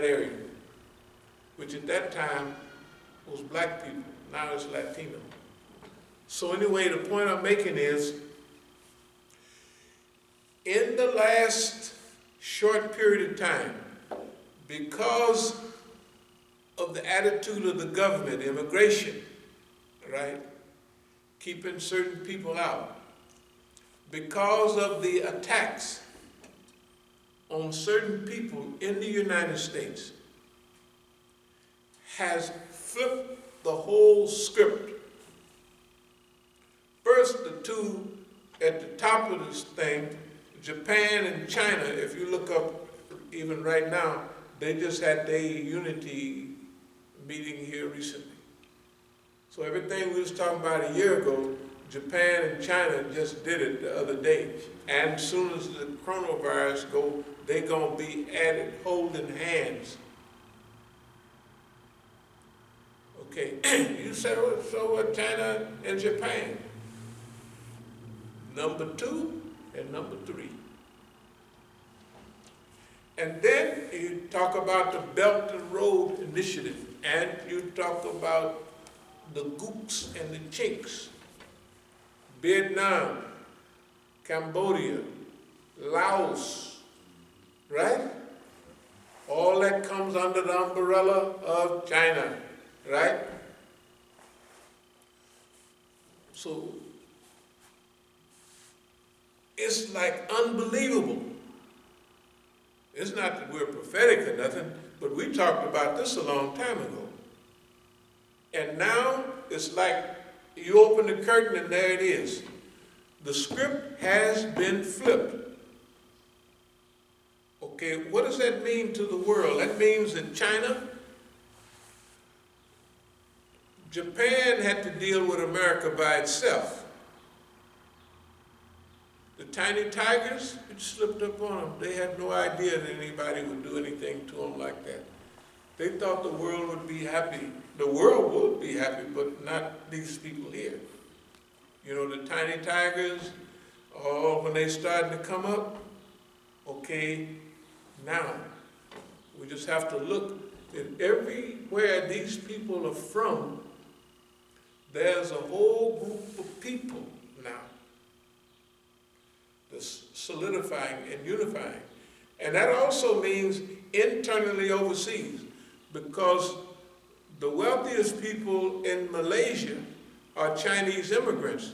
area, which at that time was black people. Now it's Latino. So anyway, the point I'm making is, in the last short period of time, because of the attitude of the government, immigration, right, keeping certain people out, because of the attacks on certain people in the United States, has flipped the whole script. First, the two at the top of this thing, Japan and China, if you look up even right now, they just had their unity meeting here recently. So everything we was talking about a year ago, Japan and China just did it the other day. And as soon as the coronavirus go, they gonna be at it holding hands. Okay, you said, so what, China and Japan? Number 2 and number 3. And then you talk about the Belt and Road Initiative, and you talk about the gooks and the chinks. Vietnam, Cambodia, Laos, right? All that comes under the umbrella of China, right? So it's like unbelievable. It's not that we're prophetic or nothing, but we talked about this a long time ago. And now it's like you open the curtain and there it is. The script has been flipped. Okay, what does that mean to the world? That means that China, Japan had to deal with America by itself. The tiny tigers, it slipped up on them. They had no idea that anybody would do anything to them like that. They thought the world would be happy. The world would be happy, but not these people here. You know, the tiny tigers, when they started to come up, okay, now we just have to look at everywhere these people are from, there's a whole group of people now that's solidifying and unifying. And that also means internally overseas, because the wealthiest people in Malaysia are Chinese immigrants.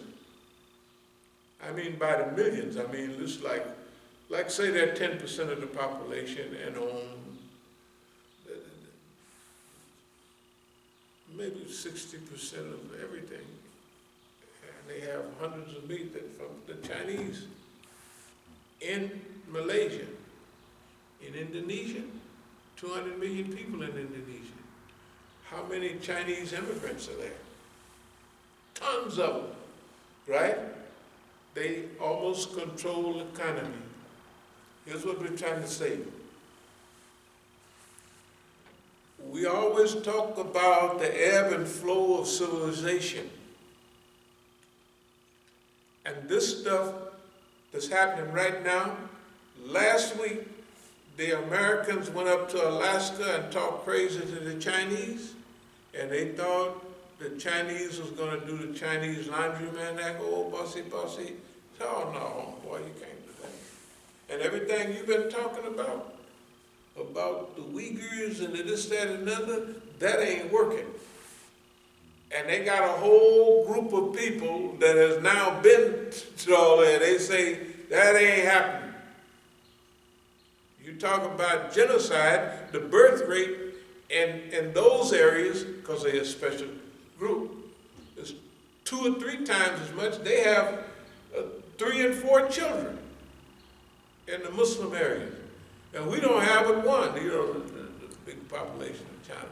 I mean, by the millions. I mean, it's like say they're 10% of the population and own maybe 60% of everything. And they have hundreds of millions from the Chinese in Malaysia. In Indonesia, 200 million people in Indonesia. How many Chinese immigrants are there? Tons of them, right? They almost control the economy. Here's what we're trying to say. We always talk about the ebb and flow of civilization. And this stuff that's happening right now, last week, the Americans went up to Alaska and talked crazy to the Chinese, and they thought the Chinese was going to do the Chinese laundryman act, oh, bossy. Oh, no, boy, you can't do that. And everything you've been talking about the Uyghurs and the this, that, and another, that ain't working. And they got a whole group of people that has now been to all that. They say, that ain't happening. You talk about genocide, the birth rate in those areas, because they're a special group, is 2 or 3 times as much. They have 3 and 4 children in the Muslim areas. And we don't have but one, you know, the big population of China.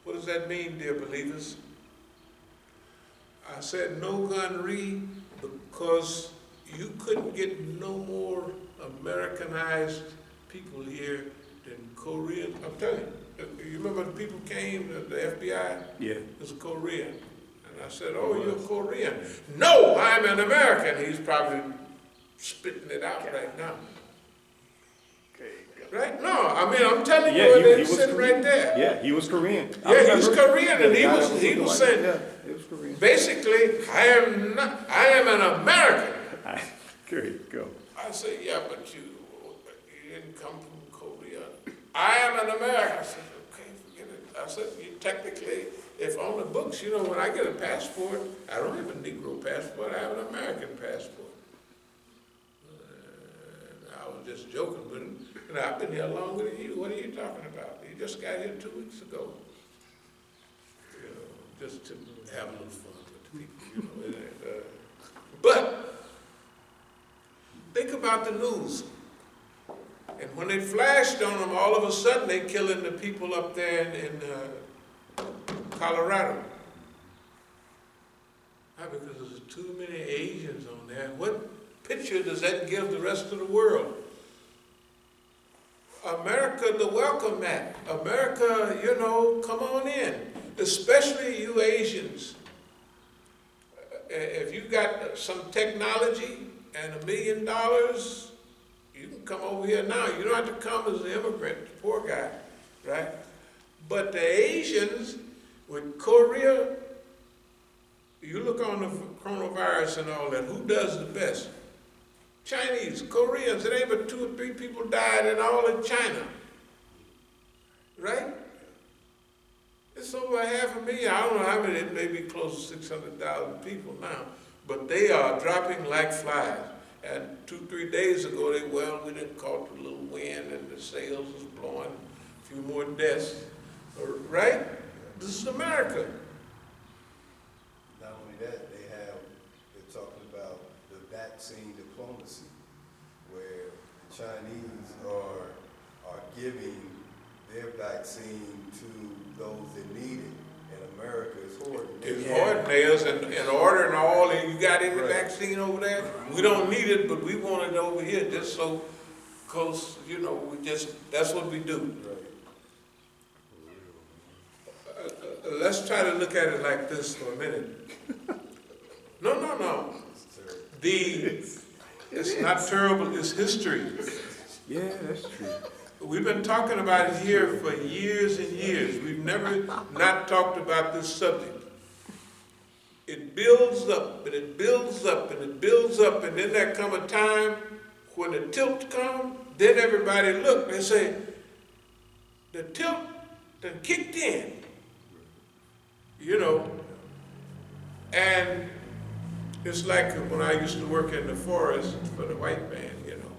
What does that mean, dear believers? I said Nogunri because you couldn't get no more Americanized people here than Korean. I'm telling you, you remember the people came, the FBI? Yeah. It was a Korean. And I said, oh, you're Korean. No, I'm an American. He's probably spitting it out right now. Right? No, I mean, I'm telling Yeah, you, he it's was sitting Korean. right there. Yeah, he was Korean. Yeah, he was Korean, and he Yeah, was saying, yeah, he was Korean. basically, I am an American. Great, go. I said, yeah, but you didn't come from Korea. I am an American. I said, okay, forget it. I said, you technically, if on the books, you know, when I get a passport, I don't have a Negro passport, I have an American passport. I was just joking, but you know, I've been here longer than you. What are you talking about? You just got here 2 weeks ago. You know, just to have a little fun with the people, you know. But think about the news. And when they flashed on them, all of a sudden they're killing the people up there in Colorado. Why? Because there's too many Asians on there. What picture does that give the rest of the world? America, the welcome mat. America, you know, come on in. Especially you Asians. If you got some technology and $1 million, you can come over here now. You don't have to come as an immigrant, poor guy, right? But the Asians with Korea, you look on the coronavirus and all that, who does the best? Chinese, Koreans, it ain't but 2 or 3 people died in all of China, right? It's over 500,000. I don't know how many, it may be close to 600,000 people now, but they are dropping like flies. And 2-3 days ago, we didn't caught the little wind and the sails was blowing, a few more deaths, right? This is America. Not only that, they're talking about the vaccine diplomacy, where the Chinese are giving their vaccine to those that need it, and America is hoarding it. It's hoarding theirs and ordering all, and you got any vaccine over there? We don't need it, but we want it over here just so, because, you know, that's what we do. Let's try to look at it like this for a minute. No. It's not terrible, it's history. Yeah, that's true. We've been talking about it here for years and years. We've never not talked about this subject. It builds up, and it builds up, and it builds up, and then there come a time when the tilt comes, then everybody look, they say, the tilt done kicked in. You know, and it's like when I used to work in the forest for the white man, you know,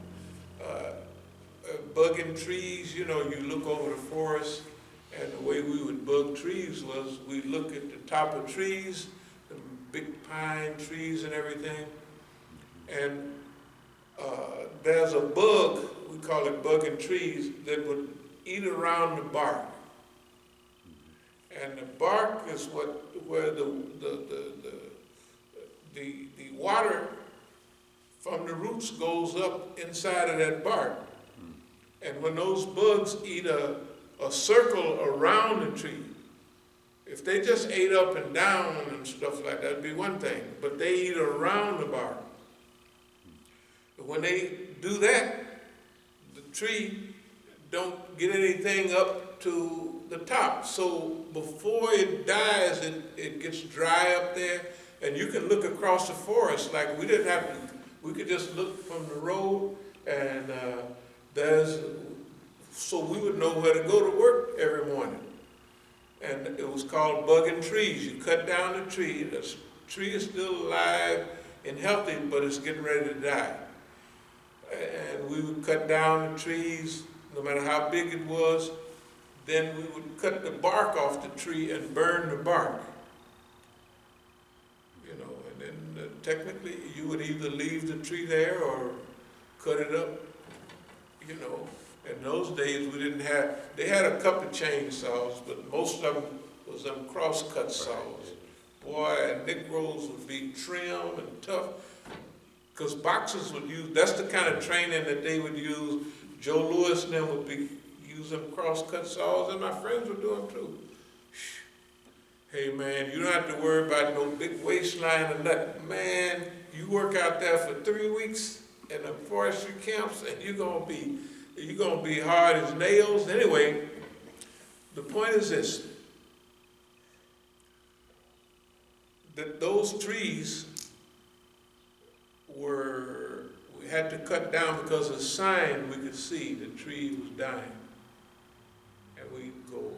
bugging trees, you know, you look over the forest, and the way we would bug trees was we'd look at the top of trees, the big pine trees and everything, and there's a bug, we call it bugging trees, that would eat around the bark. And the bark is where the water from the roots goes up inside of that bark. And when those bugs eat a circle around the tree, if they just ate up and down and stuff like that, it'd be one thing. But they eat around the bark. When they do that, the tree don't get anything up to the top. So before it dies, it gets dry up there, and you can look across the forest like we didn't have to. We could just look from the road, and so we would know where to go to work every morning. And it was called bugging trees. You cut down the tree is still alive and healthy, but it's getting ready to die. And we would cut down the trees, no matter how big it was. Then we would cut the bark off the tree and burn the bark. You know, and then technically you would either leave the tree there or cut it up. You know, in those days we didn't have, they had a couple of chainsaws, but most of them was them cross-cut saws. Boy, and Negroes would be trim and tough, because boxers would use, that's the kind of training that they would use. Joe Louis and them would be using cross-cut saws, and my friends would do them too. Hey man, you don't have to worry about no big waistline or nothing. Man, you work out there for 3 weeks in the forestry camps, and you're gonna be you're gonna be hard as nails. Anyway, the point is this, that those trees we had to cut down because of a sign we could see the tree was dying. And we go,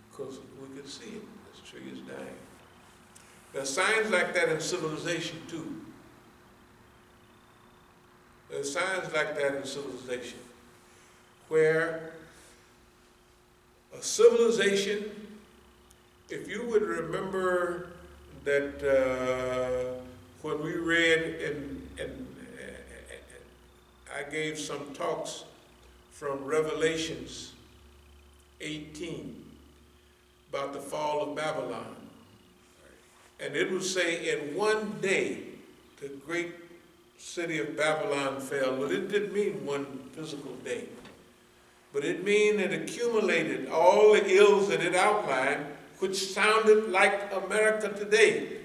because we could see it, this tree is dying. There are signs like that in civilization too. There are signs like that in civilization, where a civilization, if you would remember that when we read and I gave some talks from Revelations 18 about the fall of Babylon. And it would say in one day the great city of Babylon fell. Well, it didn't mean one physical day, but it mean it accumulated all the ills that it outlined, which sounded like America today.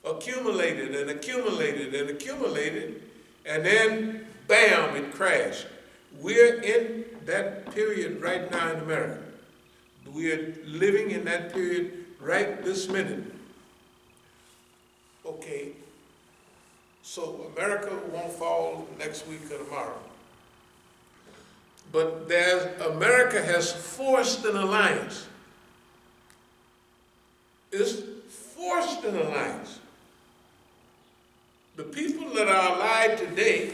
Accumulated and accumulated and accumulated, and then bam, it crashed. We're in that period right now in America. We are living in that period right this minute. Okay, so America won't fall next week or tomorrow. But America has forced an alliance. It's forced an alliance. The people that are allied today,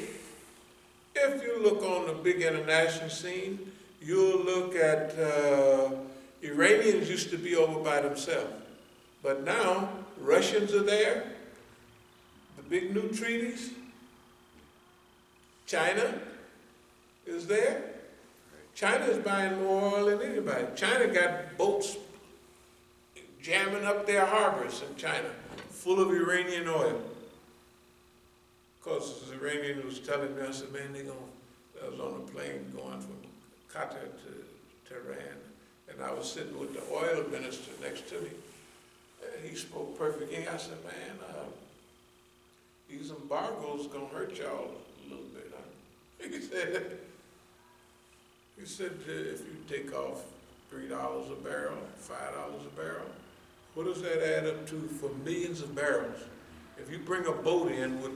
if you look on the big international scene, you'll look at Iranians used to be over by themselves. But now, Russians are there, the big new treaties. China is there. China is buying more oil than anybody. China got boats jamming up their harbors in China, full of Iranian oil. Of course, the Iranian was telling me, I said, man, I was on a plane going from Qatar to Tehran, and I was sitting with the oil minister next to me. He spoke perfect English. I said, man, these embargoes gonna hurt y'all a little bit. He said, if you take off $3 a barrel, $5 a barrel, what does that add up to for millions of barrels? If you bring a boat in with,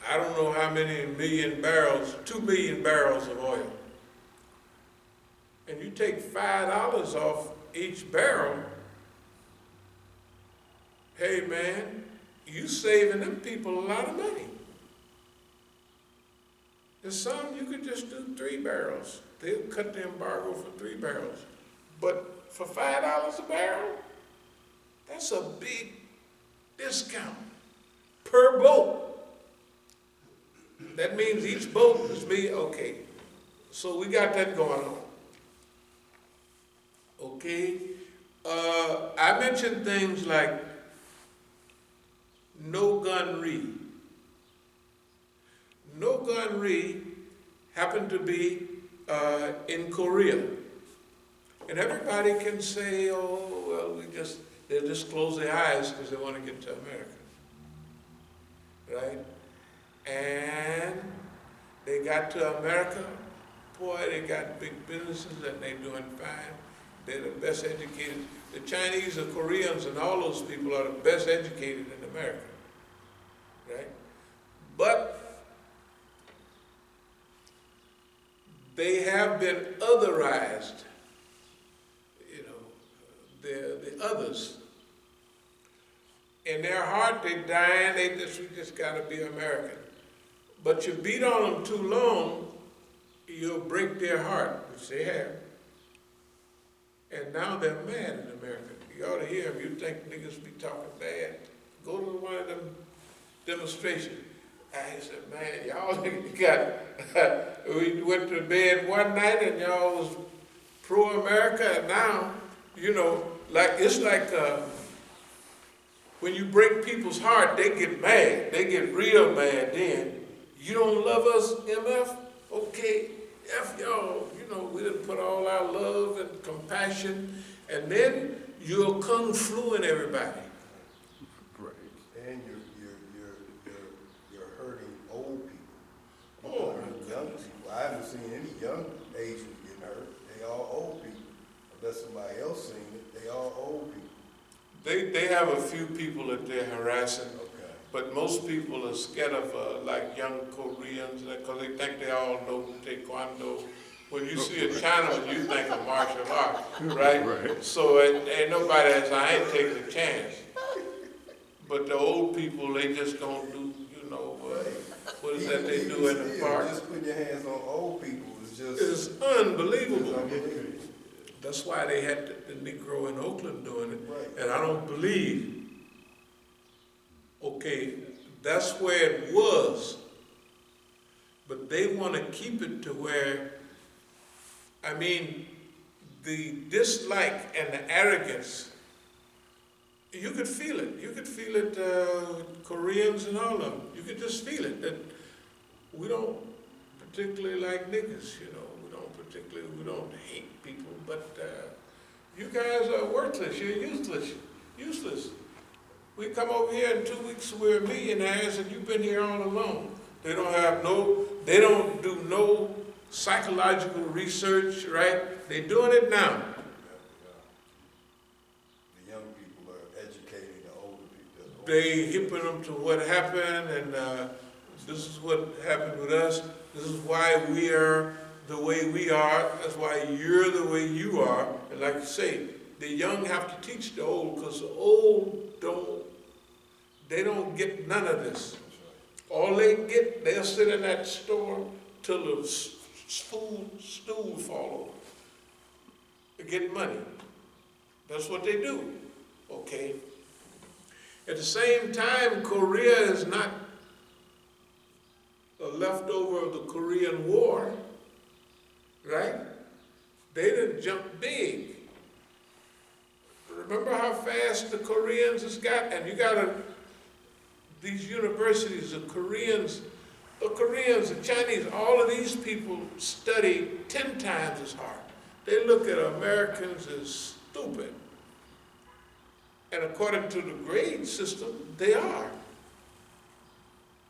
I don't know how many million barrels, 2 million barrels of oil, and you take $5 off each barrel, hey man, you saving them people a lot of money. There's some you could just do 3 barrels. They'll cut the embargo for 3 barrels. But for $5 a barrel, that's a big discount per boat. That means each boat is me, okay. So we got that going on. Okay. I mentioned things like Nogunri. Nogunri happened to be in Korea. And everybody can say, oh, well, they'll just close their eyes because they want to get to America. Right? And they got to America, boy, they got big businesses and they're doing fine. They're the best educated. The Chinese, the Koreans, and all those people are the best educated in America. Right? But they have been otherized. You know, they're the others. In their heart, they're dying. We just got to be American. But you beat on them too long, you'll break their heart, which they have. And now they're mad in America. You ought to hear them. You think niggas be talking bad. Go to one of them demonstrations. I said, man, y'all got, we went to bed one night and y'all was pro-America, and now, you know, it's like when you break people's heart, they get mad. They get real mad then. You don't love us, MF? Okay, F y'all. You know, we done put all our love and compassion, and then you'll kung flu in everybody. Right. And you're hurting seen any young Asians getting hurt. They all old people. Unless somebody else seen it, they all old people. They have a few people that they're harassing, Okay. but most people are scared of like young Koreans because they think they all know Taekwondo. When you see a Chinaman, you think of martial arts, right? Right. So ain't nobody that says, I ain't taking a chance. But the old people, they just gonna do, what is that they do in the Still, park? just putting your hands on old people is just It's unbelievable. unbelievable. That's why they had the Negro in Oakland doing it. Right. And I don't believe, okay, that's where it was. But they want to keep it to where, I mean, the dislike and the arrogance, you could feel it. You could feel it, Koreans and all of them. You could just feel it, that we don't particularly like niggas, we don't hate people, but you guys are worthless, you're useless. We come over here in 2 weeks, we're millionaires, and you've been here all alone. They don't do no psychological research, right? They're doing it now. The young people are educating the older people. They hipping them to what happened, and this is what happened with us. This is why we are the way we are. That's why you're the way you are. And like you say, the young have to teach the old, because the old they don't get none of this. All they get, they'll sit in that store till the stool fall over. They get money. That's what they do, okay? At the same time, Korea is not a leftover of the Korean War, right? They didn't jump big. Remember how fast the Koreans has got? And you gotta, these universities, the Koreans, the Chinese, all of these people study 10 times as hard. They look at Americans as stupid. And according to the grade system, they are.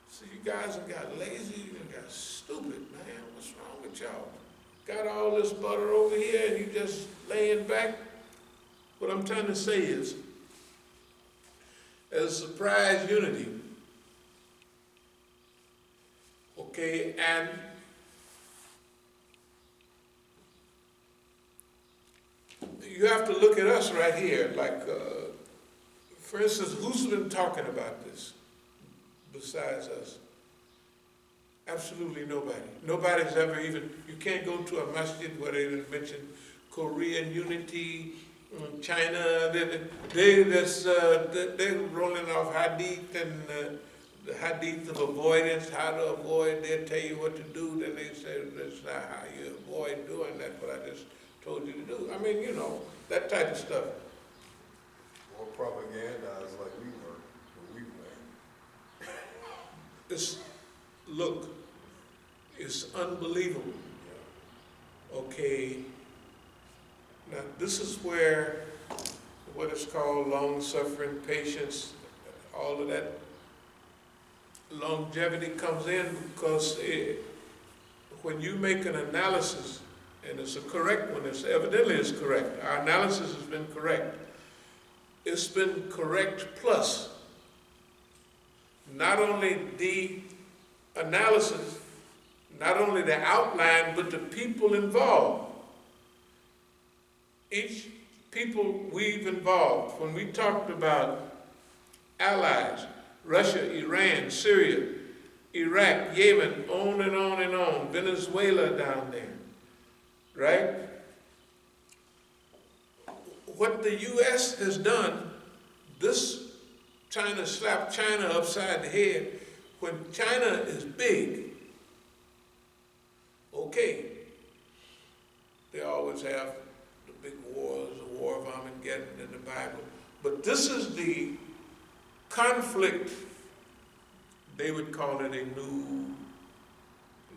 So you guys have got lazy, you got stupid, man. What's wrong with y'all? Got all this butter over here and you just laying back? What I'm trying to say is, as surprise unity, okay, and you have to look at us right here, like, for instance, who's been talking about this besides us? Absolutely nobody. Nobody's ever even, you can't go to a masjid where they didn't mention Korean unity, China, they're rolling off hadith and the hadith of avoidance, how to avoid, they'll tell you what to do, then they say that's not how you avoid doing that, what I just told you to do. I mean, that type of stuff. Or propagandized like we were, when we were. Look, it's unbelievable. Okay, now this is where what is called long-suffering patience, all of that longevity comes in, because when you make an analysis, and it's a correct one, evidently it's correct, our analysis has been correct. It's been correct plus not only the analysis, not only the outline, but the people involved. Each people we've involved, when we talked about allies, Russia, Iran, Syria, Iraq, Yemen, on and on and on, Venezuela down there, right? What the U.S. has done, this China slapped China upside the head. When China is big, okay, they always have the big wars, the War of Armageddon in the Bible, but this is the conflict, they would call it a new,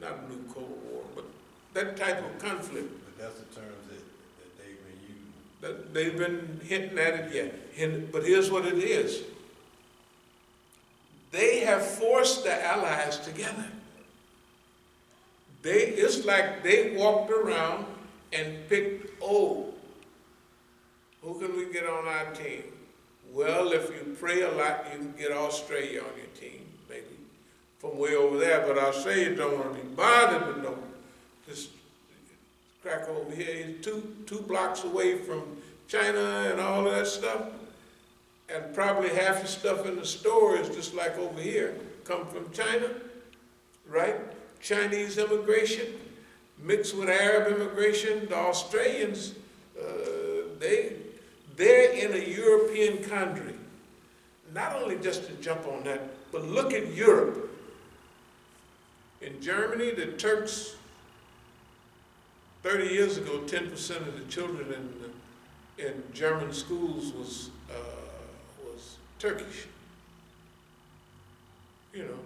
not a new Cold War, but that type of conflict. But that's the terms that they've been using. That they've been hinting at it yet. But here's what it is. They have forced the allies together. It's like they walked around and picked, oh, who can we get on our team? Well, if you pray a lot, you can get Australia on your team, maybe, from way over there. But Australia don't want to be bothered with no, this crack over here. He's two blocks away from China and all of that stuff. And probably half the stuff in the store is just like over here, come from China, right? Chinese immigration mixed with Arab immigration. The Australians, they're in a European country. Not only just to jump on that, but look at Europe. In Germany, the Turks, 30 years ago, 10% of the children in German schools was Turkish. You know.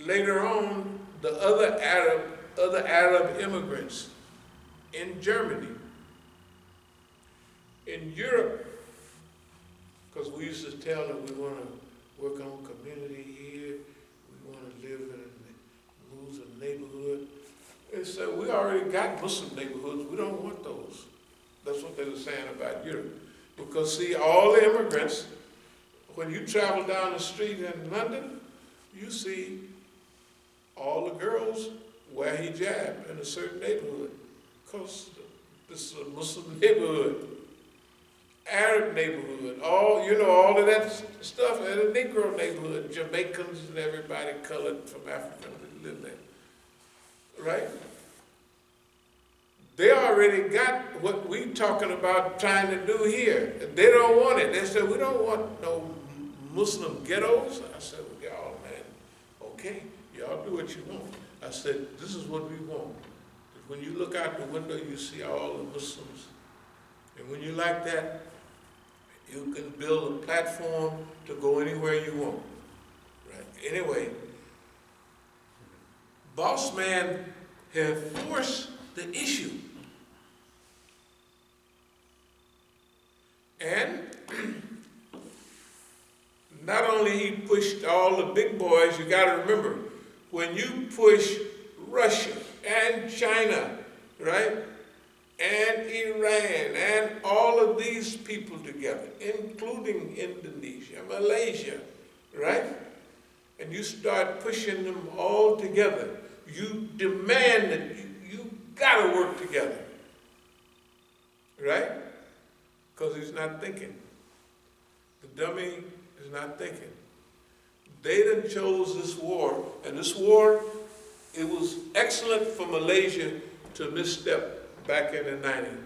Later on, the other Arab immigrants in Germany, in Europe, because we used to tell them we want to work on community here, we want to live in a Muslim neighborhood. They said, we already got Muslim neighborhoods, we don't want those. That's what they were saying about Europe. Because see, all the immigrants, when you travel down the street in London, you see all the girls wear hijab in a certain neighborhood. Because this is a Muslim neighborhood, Arab neighborhood, all of that stuff, and a Negro neighborhood, Jamaicans and everybody colored from Africa that live there, right? They already got what we talking about trying to do here. They don't want it. They said, we don't want no Muslim ghettos. I said, well, y'all, man, okay, y'all do what you want. I said, this is what we want. When you look out the window, you see all the Muslims. And when you like that, you can build a platform to go anywhere you want. Right? Anyway, boss man have forced the issue. And not only he pushed all the big boys, you got to remember, when you push Russia and China, right, and Iran, and all of these people together, including Indonesia, Malaysia, right, and you start pushing them all together, you demand that you got to work together, right? Because he's not thinking. The dummy is not thinking. They done chose this war, and this war, it was excellent for Malaysia to misstep back in the 90s.